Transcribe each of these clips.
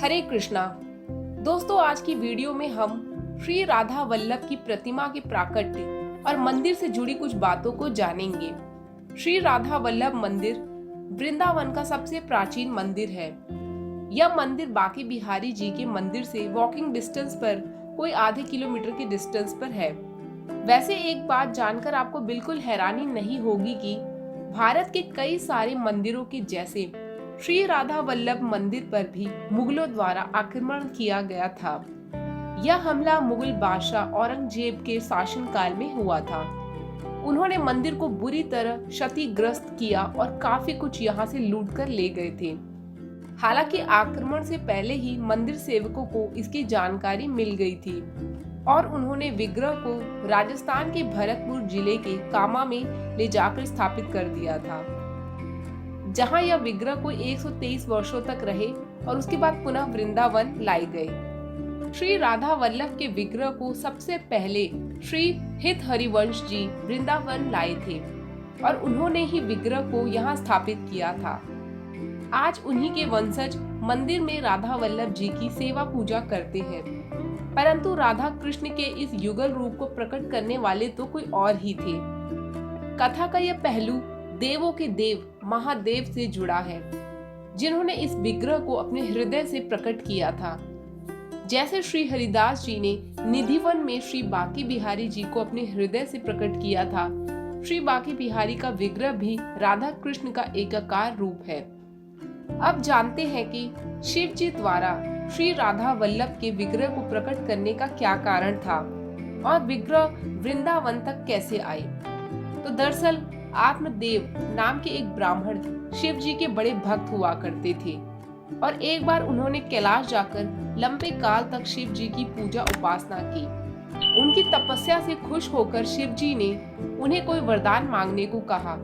हरे कृष्णा। दोस्तों, आज की वीडियो में हम श्री राधा वल्लभ की प्रतिमा के प्राकट्य और मंदिर से जुड़ी कुछ बातों को जानेंगे। श्री राधा वल्लभ मंदिर वृंदावन का सबसे प्राचीन मंदिर है। यह मंदिर बांके बिहारी जी के मंदिर से वॉकिंग डिस्टेंस पर कोई आधे किलोमीटर के डिस्टेंस पर है। वैसे एक बात जानकर आपको बिल्कुल हैरानी नहीं होगी कि भारत के कई सारे मंदिरों के जैसे श्री राधा वल्लभ मंदिर पर भी मुगलों द्वारा आक्रमण किया गया था। यह हमला मुगल बादशाह औरंगजेब के शासनकाल में हुआ था। उन्होंने मंदिर को बुरी तरह क्षतिग्रस्त किया और काफी कुछ यहाँ से लूट कर ले गए थे। हालांकि आक्रमण से पहले ही मंदिर सेवकों को इसकी जानकारी मिल गई थी और उन्होंने विग्रह को राजस्थान के भरतपुर जिले के कामा में ले जाकर स्थापित कर दिया था, जहां यह विग्रह को 123 वर्षों तक रहे और उसके बाद पुनः वृंदावन लाए गए। श्री राधा वल्लभ के विग्रह को सबसे पहले श्री हित हरिवंश जी वृंदावन लाए थे और उन्होंने ही विग्रह को यहाँ स्थापित किया था। आज उन्हीं के वंशज मंदिर में राधा वल्लभ जी की सेवा पूजा करते हैं, परंतु राधा कृष्ण के इस युगल रूप को प्रकट करने वाले तो कोई और ही थे। कथा का यह पहलू देवों के देव महादेव से जुड़ा है, जिन्होंने इस विग्रह को अपने हृदय से प्रकट किया था। जैसे श्री हरिदास जी ने निधिवन में श्री बांके बिहारी जी को अपने हृदय से प्रकट किया था, श्री बांके बिहारी का विग्रह भी राधा कृष्ण का एकाकार रूप है। अब जानते हैं कि शिव जी द्वारा श्री राधा वल्लभ के विग्रह को प्रकट करने का क्या कारण था और विग्रह वृंदावन तक कैसे आए। तो दरअसल आत्मदेव नाम के एक ब्राह्मण शिव जी के बड़े भक्त हुआ करते थे और एक बार उन्होंने कैलाश जाकर लंबे काल तक शिव जी की पूजा उपासना की। उनकी तपस्या से खुश होकर शिव जी ने उन्हें कोई वरदान मांगने को कहा,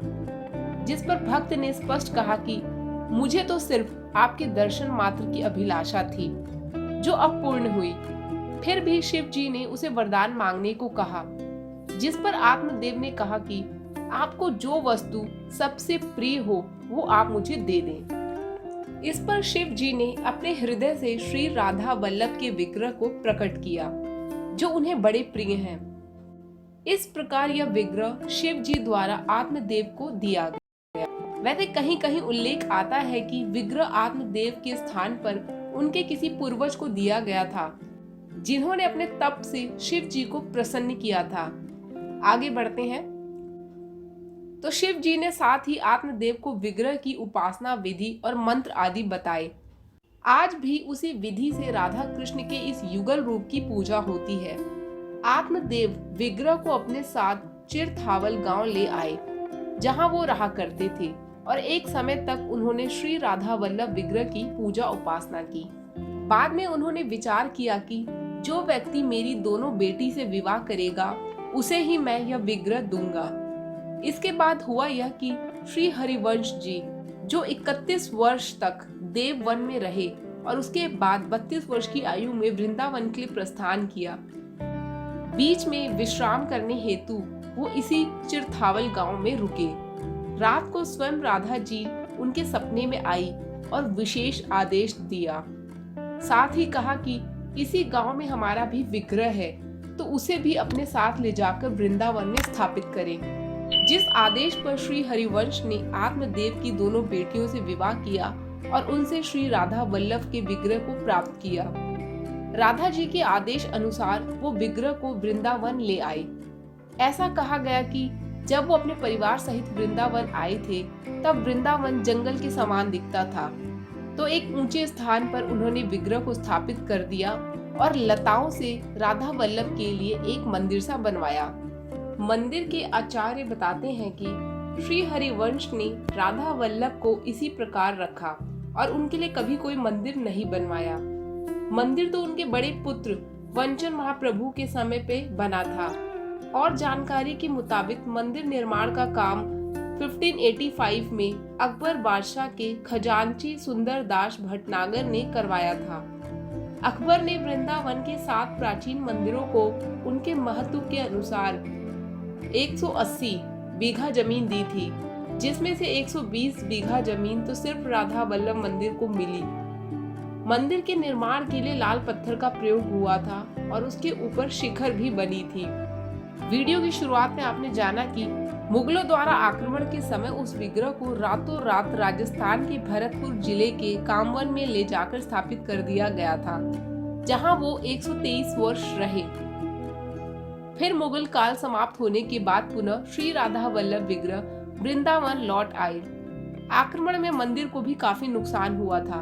जिस पर भक्त ने स्पष्ट कहा कि मुझे तो सिर्फ आपके दर्शन मात्र की अभिलाषा थी, जो अब पूर्ण हुई। फिर भी शिव जी ने उसे वरदान मांगने को कहा, जिस पर आत्मदेव ने कहा कि आपको जो वस्तु सबसे प्रिय हो वो आप मुझे दे दें। इस पर शिव जी ने अपने हृदय से श्री राधा वल्लभ के विग्रह को प्रकट किया, जो उन्हें बड़े प्रिय हैं। इस प्रकार यह विग्रह शिव जी द्वारा आत्मदेव को दिया गया। वैसे कहीं कहीं उल्लेख आता है कि विग्रह आत्मदेव के स्थान पर उनके किसी पूर्वज को दिया गया था, जिन्होंने अपने तप से शिव जी को प्रसन्न किया था। आगे बढ़ते हैं। तो शिव जी ने साथ ही आत्मदेव को विग्रह की उपासना विधि और मंत्र आदि बताए। आज भी उसी विधि से राधा कृष्ण के इस युगल रूप की पूजा होती है। आत्मदेव विग्रह को अपने साथ चिरथावल गांव ले आए, जहां वो रहा करते थे और एक समय तक उन्होंने श्री राधा वल्लभ विग्रह की पूजा उपासना की। बाद में उन्होंने विचार किया कि जो व्यक्ति मेरी दोनों बेटी से विवाह करेगा उसे ही मैं यह विग्रह दूंगा। इसके बाद हुआ यह कि श्री हरिवंश जी, जो 31 वर्ष तक देववन में रहे और उसके बाद 32 वर्ष की आयु में वृंदावन के लिए प्रस्थान किया, बीच में विश्राम करने हेतु वो इसी चिरथावल गांव में रुके। रात को स्वयं राधा जी उनके सपने में आई और विशेष आदेश दिया। साथ ही कहा कि इसी गांव में हमारा भी विग्रह है, तो उसे भी अपने साथ ले जाकर वृंदावन में स्थापित करें। जिस आदेश पर श्री हरिवंश ने आत्मदेव की दोनों बेटियों से विवाह किया और उनसे श्री राधा वल्लभ के विग्रह को प्राप्त किया। राधा जी के आदेश अनुसार वो विग्रह को वृंदावन ले आए। ऐसा कहा गया कि जब वो अपने परिवार सहित वृंदावन आए थे, तब वृंदावन जंगल के समान दिखता था। तो एक ऊंचे स्थान पर उन्होंने विग्रह को स्थापित कर दिया और लताओं से राधा वल्लभ के लिए एक मंदिर सा बनवाया। मंदिर के आचार्य बताते हैं कि श्री हरिवंश ने राधा वल्लभ को इसी प्रकार रखा और उनके लिए कभी कोई मंदिर नहीं बनवाया। मंदिर तो उनके बड़े पुत्र वंचन महाप्रभु के समय पे बना था और जानकारी के मुताबिक मंदिर निर्माण का काम 1585 में अकबर बादशाह के खजांची सुंदर दास भटनागर ने करवाया था। अकबर ने वृंदावन के 7 प्राचीन मंदिरों को उनके महत्व के अनुसार 180 बीघा जमीन दी थी, जिसमें से 120 बीघा जमीन तो सिर्फ राधा वल्लभ मंदिर को मिली। मंदिर के निर्माण के लिए लाल पत्थर का प्रयोग हुआ था और उसके ऊपर शिखर भी बनी थी। वीडियो की शुरुआत में आपने जाना कि मुगलों द्वारा आक्रमण के समय उस विग्रह को रातों रात राजस्थान के भरतपुर जिले के कामवन में ले जाकर स्थापित कर दिया गया था, जहां वो 123 वर्ष रहे। फिर मुगल काल समाप्त होने के बाद पुनः श्री राधा वल्लभ विग्रह वृंदावन लौट आए। आक्रमण में मंदिर को भी काफी नुकसान हुआ था,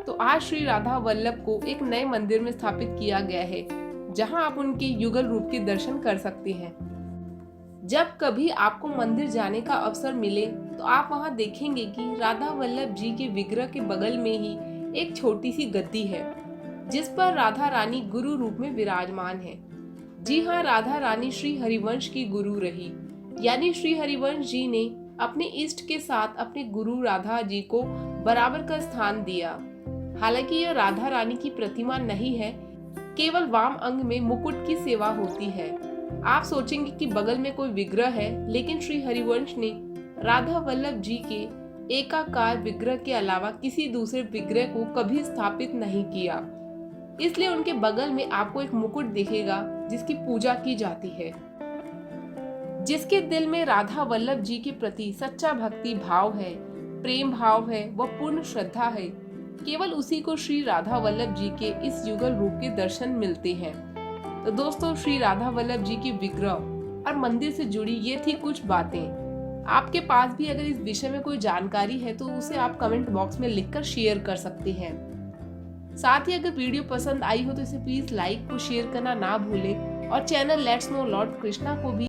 तो आज श्री राधा वल्लभ को एक नए मंदिर में स्थापित किया गया है, जहां आप उनके युगल रूप के दर्शन कर सकते हैं। जब कभी आपको मंदिर जाने का अवसर मिले तो आप वहां देखेंगे कि राधा वल्लभ जी के विग्रह के बगल में ही एक छोटी सी गद्दी है, जिस पर राधा रानी गुरु रूप में विराजमान है। जी हाँ, राधा रानी श्री हरिवंश की गुरु रही, यानी श्री हरिवंश जी ने अपने इष्ट के साथ अपने गुरु राधा जी को बराबर का स्थान दिया। हालांकि यह राधा रानी की प्रतिमा नहीं है, केवल वाम अंग में मुकुट की सेवा होती है। आप सोचेंगे कि बगल में कोई विग्रह है, लेकिन श्री हरिवंश ने राधा वल्लभ जी के एकाकार विग्रह के अलावा किसी दूसरे विग्रह को कभी स्थापित नहीं किया, इसलिए उनके बगल में आपको एक मुकुट दिखेगा जिसकी पूजा की जाती है। जिसके दिल में राधा वल्लभ जी के प्रति सच्चा भक्ति भाव है, प्रेम भाव है, वह पूर्ण श्रद्धा है, केवल उसी को श्री राधा वल्लभ जी के इस युगल रूप के दर्शन मिलते हैं। तो दोस्तों, श्री राधा वल्लभ जी की विग्रह और मंदिर से जुड़ी ये थी कुछ बातें। आपके पास भी अगर इस विषय में कोई जानकारी है तो उसे आप कमेंट बॉक्स में लिखकर शेयर कर सकते हैं। साथ ही अगर वीडियो पसंद आई हो तो इसे प्लीज लाइक और शेयर करना ना भूलें और channel let's no Lord Krishna को भी